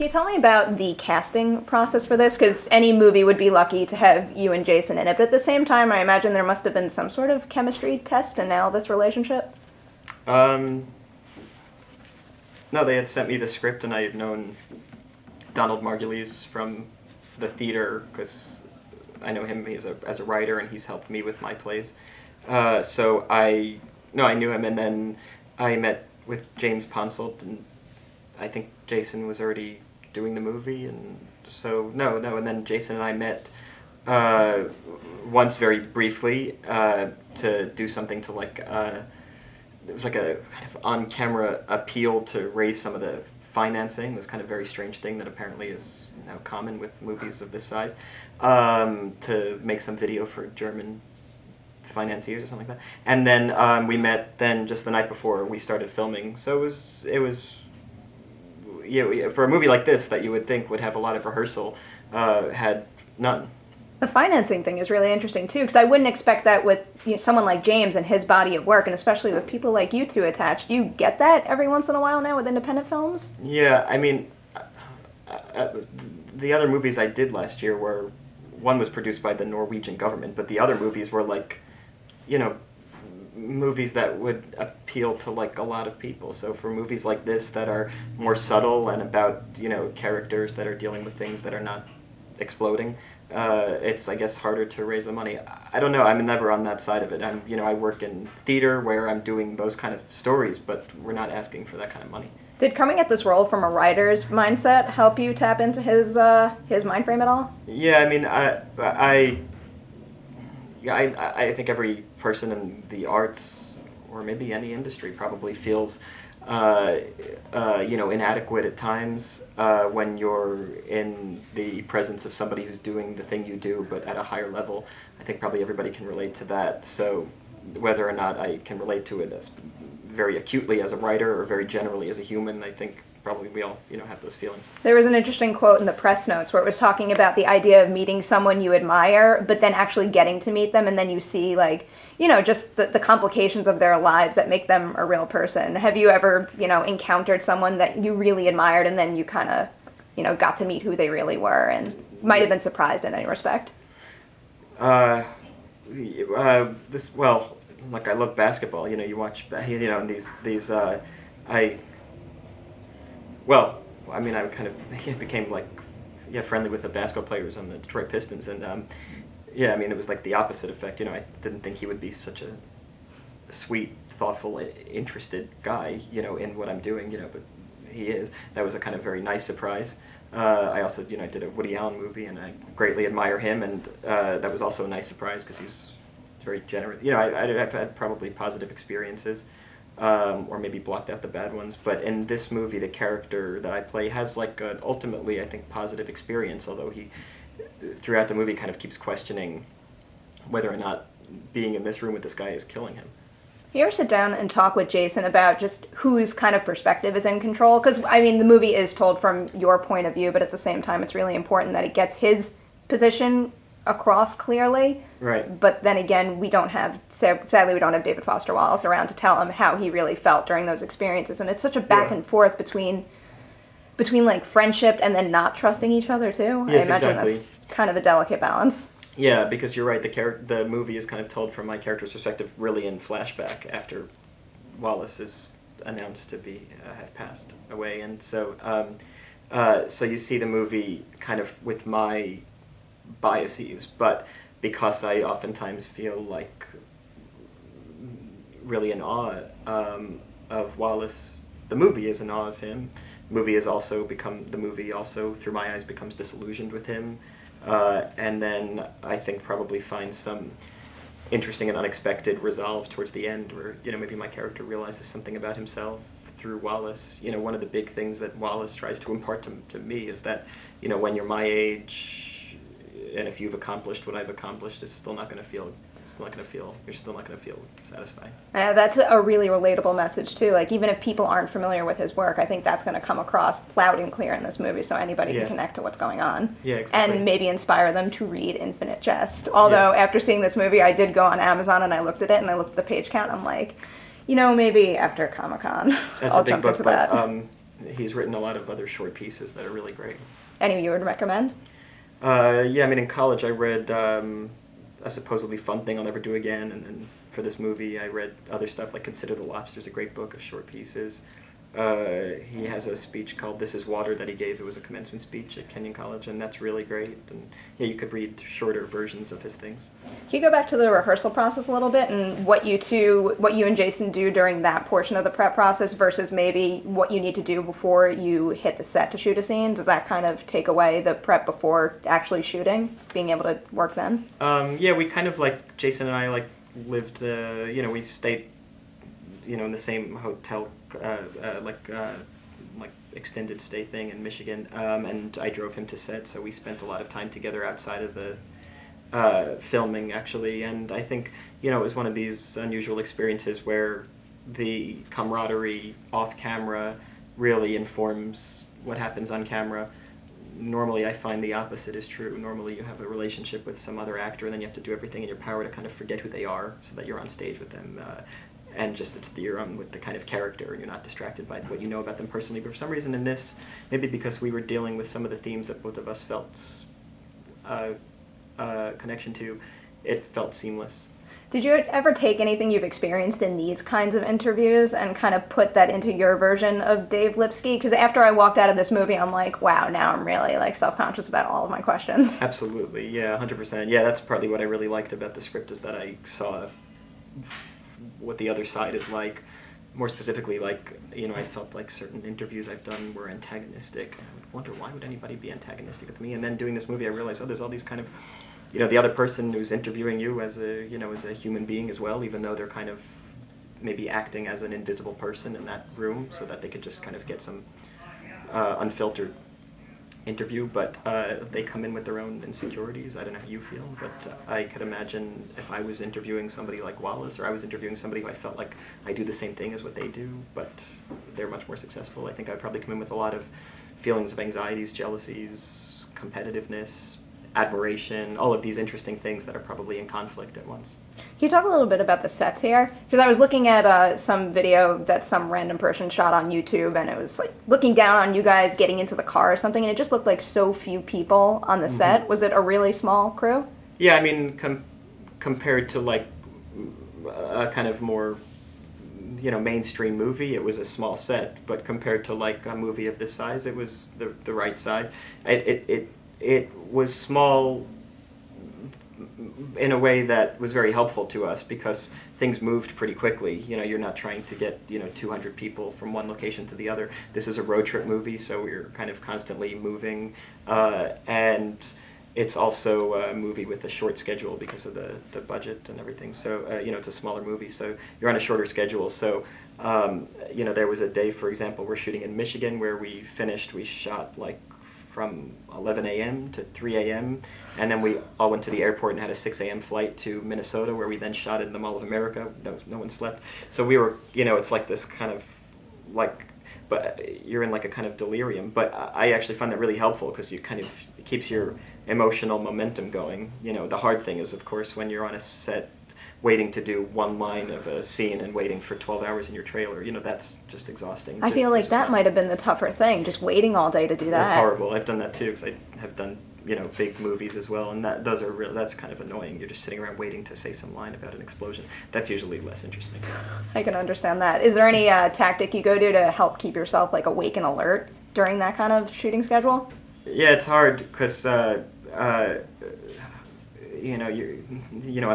Can you tell me about the casting process for this? Because any movie would be lucky to have you and Jason in it, but at the same time, I imagine there must have been some sort of chemistry test and now this relationship? No, they had sent me the script, and I had known Donald Margulies from the theater, because I know him as a writer, and he's helped me with my plays. So I knew him, and then I met with James Ponsoldt, and I think Jason was already doing the movie, and so and then Jason and I met once very briefly to do something to it was like a kind of on-camera appeal to raise some of the financing, this kind of very strange thing that apparently is now common with movies of this size, to make some video for German financiers or something like that. And then we met then just the night before we started filming. So it was for a movie like this that you would think would have a lot of rehearsal, had none. The financing thing is really interesting too, because I wouldn't expect that with someone like James and his body of work, and especially with people like you two attached. Do you get that every once in a while now with independent films? Yeah, I mean, the other movies I did last year one was produced by the Norwegian government, but the other movies were movies that would appeal to a lot of people. So for movies like this that are more subtle and about characters that are dealing with things that are not exploding, it's, I guess, harder to raise the money. I don't know. I'm never on that side of it. I work in theater where I'm doing those kind of stories, but we're not asking for that kind of money. Did coming at this role from a writer's mindset help you tap into his mind frame at all? Yeah, I mean, I think every person in the arts, or maybe any industry, probably feels inadequate at times when you're in the presence of somebody who's doing the thing you do, but at a higher level. I think probably everybody can relate to that. So whether or not I can relate to it as very acutely as a writer or very generally as a human, I think probably we all have those feelings. There was an interesting quote in the press notes where it was talking about the idea of meeting someone you admire, but then actually getting to meet them, and then you see just the complications of their lives that make them a real person. Have you ever encountered someone that you really admired, and then you kind of got to meet who they really were, and might have been surprised in any respect? I love basketball. You watch and these I kind of became friendly with the basketball players on the Detroit Pistons, and it was the opposite effect. I didn't think he would be such a sweet, thoughtful, interested guy, in what I'm doing, but he is. That was a kind of very nice surprise. I also, did a Woody Allen movie, and I greatly admire him, and that was also a nice surprise because he's very generous. I've had probably positive experiences, or maybe blocked out the bad ones. But in this movie, the character that I play has an ultimately, I think, positive experience, although he, throughout the movie, kind of keeps questioning whether or not being in this room with this guy is killing him. You ever sit down and talk with Jason about just whose kind of perspective is in control? Because, the movie is told from your point of view, but at the same time, it's really important that it gets his position across clearly. Right. But then again, sadly, we don't have David Foster Wallace around to tell him how he really felt during those experiences. And it's such a back and forth between friendship and then not trusting each other, too. Yes, I imagine exactly. That's kind of a delicate balance. Yeah, because you're right. The movie is kind of told from my character's perspective, really in flashback after Wallace is announced to have passed away, and so you see the movie kind of with my biases, but because I oftentimes feel really in awe of Wallace, the movie is in awe of him. The movie also through my eyes becomes disillusioned with him. And then I think probably find some interesting and unexpected resolve towards the end where, maybe my character realizes something about himself through Wallace. One of the big things that Wallace tries to impart to me is that, when you're my age and if you've accomplished what I've accomplished, you're still not going to feel satisfied. That's a really relatable message too. Even if people aren't familiar with his work, I think that's going to come across loud and clear in this movie, so anybody can connect to what's going on. Yeah, exactly. And maybe inspire them to read Infinite Jest. Although after seeing this movie, I did go on Amazon and I looked at it and I looked at the page count. And I'm like, maybe after Comic-Con, I'll jump into that. he's written a lot of other short pieces that are really great. Any you would recommend? Yeah, I mean, in college I read a supposedly fun thing I'll never do again, and then for this movie I read other stuff like Consider the Lobster's a great book of short pieces. He has a speech called This Is Water that he gave. It was a commencement speech at Kenyon College, and that's really great. And yeah, you could read shorter versions of his things. Can you go back to the rehearsal process a little bit and what you and Jason do during that portion of the prep process versus maybe what you need to do before you hit the set to shoot a scene? Does that kind of take away the prep before actually shooting, being able to work then? Yeah, we kind of like, Jason and I like lived, we stayed, in the same hotel, like extended stay thing in Michigan, and I drove him to set, so we spent a lot of time together outside of the filming, actually, and I think, it was one of these unusual experiences where the camaraderie off camera really informs what happens on camera. Normally I find the opposite is true. Normally you have a relationship with some other actor and then you have to do everything in your power to kind of forget who they are so that you're on stage with them. And just you're on with the kind of character and you're not distracted by what you know about them personally. But for some reason in this, maybe because we were dealing with some of the themes that both of us felt connection to, it felt seamless. Did you ever take anything you've experienced in these kinds of interviews and kind of put that into your version of Dave Lipsky? Because after I walked out of this movie, I'm like, wow, now I'm really like self-conscious about all of my questions. Absolutely, yeah, 100%. Yeah, that's partly what I really liked about the script is that I saw what the other side is like. More specifically, like, I felt like certain interviews I've done were antagonistic. I would wonder, why would anybody be antagonistic with me? And then doing this movie, I realized, there's all these kind of, the other person who's interviewing you as a, as a human being as well, even though they're kind of maybe acting as an invisible person in that room so that they could just kind of get some unfiltered interview, but they come in with their own insecurities. I don't know how you feel, but I could imagine if I was interviewing somebody like Wallace, or I was interviewing somebody who I felt like I do the same thing as what they do, but they're much more successful. I think I'd probably come in with a lot of feelings of anxieties, jealousies, competitiveness, admiration, all of these interesting things that are probably in conflict at once. Can you talk a little bit about the sets here? Because I was looking at some video that some random person shot on YouTube, and it was like looking down on you guys getting into the car or something, and it just looked like so few people on the set. Was it a really small crew? Yeah, I mean, compared to like a kind of more, mainstream movie, it was a small set, but compared to like a movie of this size, it was the right size. It was small in a way that was very helpful to us because things moved pretty quickly. You're not trying to get 200 people from one location to the other. This is a road trip movie, so we're kind of constantly moving, and it's also a movie with a short schedule because of the budget and everything. So it's a smaller movie, so you're on a shorter schedule. So there was a day, for example, we're shooting in Michigan where we shot like from 11 a.m. to 3 a.m. And then we all went to the airport and had a 6 a.m. flight to Minnesota where we then shot in the Mall of America. No one slept. So we were, it's like this kind of like, but you're in like a kind of delirium. But I actually find that really helpful because it keeps your emotional momentum going. The hard thing is, of course, when you're on a set waiting to do one line of a scene and waiting for 12 hours in your trailer, that's just exhausting. I feel like that might have been the tougher thing, just waiting all day to do that. That's horrible. I've done that too because I have done, big movies as well, and that's kind of annoying. You're just sitting around waiting to say some line about an explosion. That's usually less interesting. I can understand that. Is there any tactic you go to help keep yourself like awake and alert during that kind of shooting schedule? Yeah, it's hard because on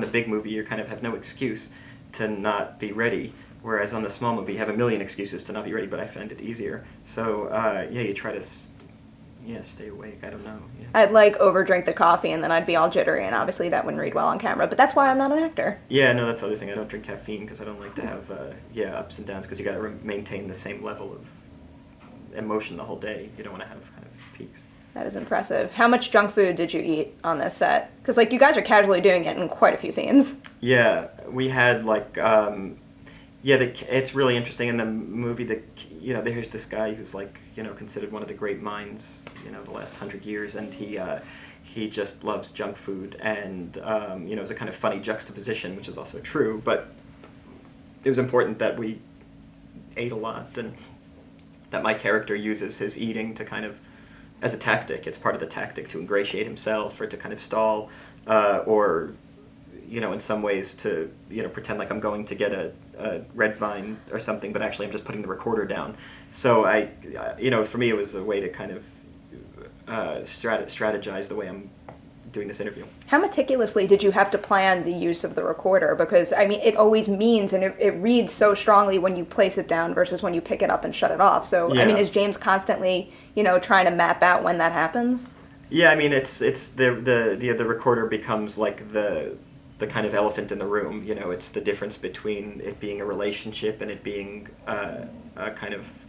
the big movie, you kind of have no excuse to not be ready. Whereas on the small movie, you have a million excuses to not be ready, but I find it easier. So, you try to, stay awake. I don't know. Yeah. I'd like overdrink the coffee and then I'd be all jittery, and obviously that wouldn't read well on camera, but that's why I'm not an actor. Yeah, no, that's the other thing. I don't drink caffeine because I don't like to have, ups and downs because you got to maintain the same level of emotion the whole day. You don't want to have kind of peaks. That is impressive. How much junk food did you eat on this set? Because you guys are casually doing it in quite a few scenes. Yeah, we had it's really interesting in the movie that, there's this guy who's considered one of the great minds, the last 100 years, and he just loves junk food, and, it's a kind of funny juxtaposition, which is also true, but it was important that we ate a lot, and that my character uses his eating to kind of, as a tactic. It's part of the tactic to ingratiate himself or to kind of stall, or, you know, in some ways to, you know, pretend like I'm going to get a red vine or something, but actually I'm just putting the recorder down. So you know, for me it was a way to kind of strategize the way I'm doing this interview. How meticulously did you have to plan the use of the recorder? Because, I mean, it always means, and it reads so strongly when you place it down versus when you pick it up and shut it off. So, yeah. I mean, is James constantly, you know, trying to map out when that happens? Yeah, I mean, it's the recorder becomes like the kind of elephant in the room. You know, it's the difference between it being a relationship and it being a kind of,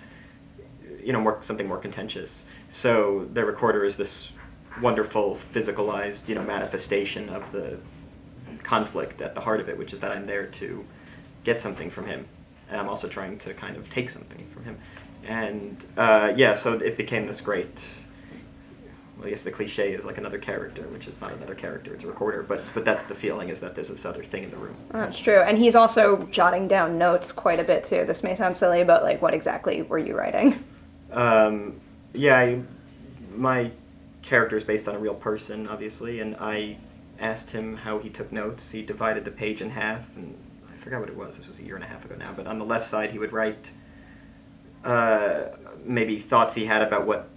you know, something more contentious. So the recorder is this wonderful physicalized, you know, manifestation of the conflict at the heart of it, which is that I'm there to get something from him, and I'm also trying to kind of take something from him. And yeah, so it became this great, well, I guess the cliche is like another character, which is not another character, it's a recorder, but that's the feeling, is that there's this other thing in the room. That's true. And he's also jotting down notes quite a bit too. This may sound silly, but like, what exactly were you writing? Yeah, my character is based on a real person, obviously, and I asked him how he took notes. He divided the page in half, and I forgot what it was. This was a year and a half ago now, but on the left side he would write maybe thoughts he had about what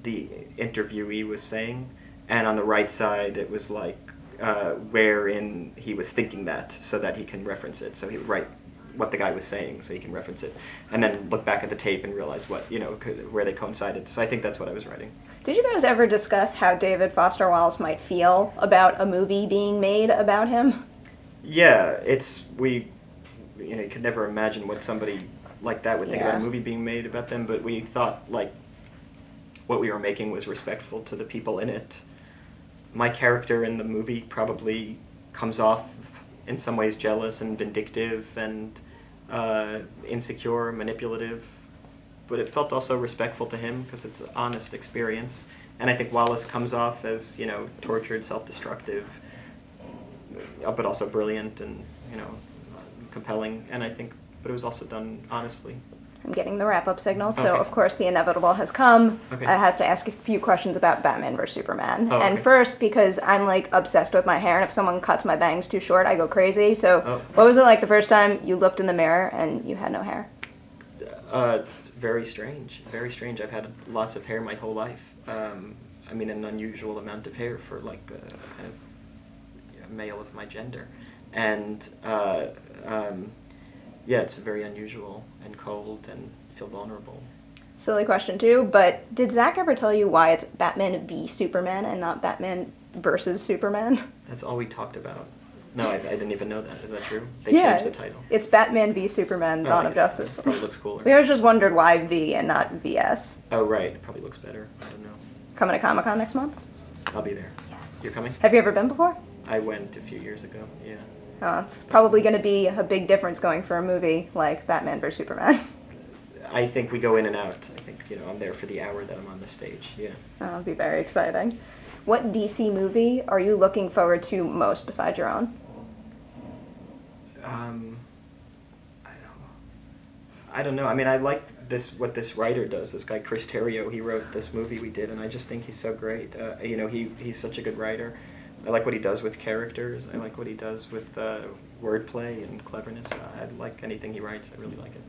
the interviewee was saying, and on the right side it was like wherein he was thinking that, so that he can reference it. So he would write what the guy was saying so he can reference it, and then look back at the tape and realize what, you know, where they coincided. So I think that's what I was writing. Did you guys ever discuss how David Foster Wallace might feel about a movie being made about him? Yeah, you know, you could never imagine what somebody like that would think about a movie being made about them, but we thought like what we were making was respectful to the people in it. My character in the movie probably comes off in some ways jealous and vindictive and insecure, manipulative, but it felt also respectful to him because it's an honest experience. And I think Wallace comes off as, you know, tortured, self-destructive, but also brilliant and, you know, compelling. And I think, but it was also done honestly. I'm getting the wrap-up signal, so of course the inevitable has come. Okay. I have to ask a few questions about Batman vs. Superman. Oh, and first, because I'm like obsessed with my hair, and if someone cuts my bangs too short, I go crazy. So what was it like the first time you looked in the mirror and you had no hair? Very strange, very strange. I've had lots of hair my whole life. I mean, an unusual amount of hair for like a kind of, you know, male of my gender. And yeah, it's very unusual and cold and feel vulnerable. Silly question too, but did Zach ever tell you why it's Batman v Superman and not Batman versus Superman? That's all we talked about. No, I didn't even know that. Is that true? They changed the title. It's Batman v Superman, Dawn of Justice. It probably looks cooler. We always just wondered why V and not VS. Oh, right. It probably looks better. I don't know. Coming to Comic-Con next month? I'll be there. Yes. You're coming? Have you ever been before? I went a few years ago, yeah. Oh, it's probably going to be a big difference going for a movie like Batman vs. Superman. I think we go in and out. I think, you know, I'm there for the hour that I'm on the stage, yeah. That'll be very exciting. What DC movie are you looking forward to most besides your own? I don't know. I mean, I like what this writer does. This guy, Chris Terrio, he wrote this movie we did, and I just think he's so great. You know, he's such a good writer. I like what he does with characters. I like what he does with wordplay and cleverness. I like anything he writes. I really like it.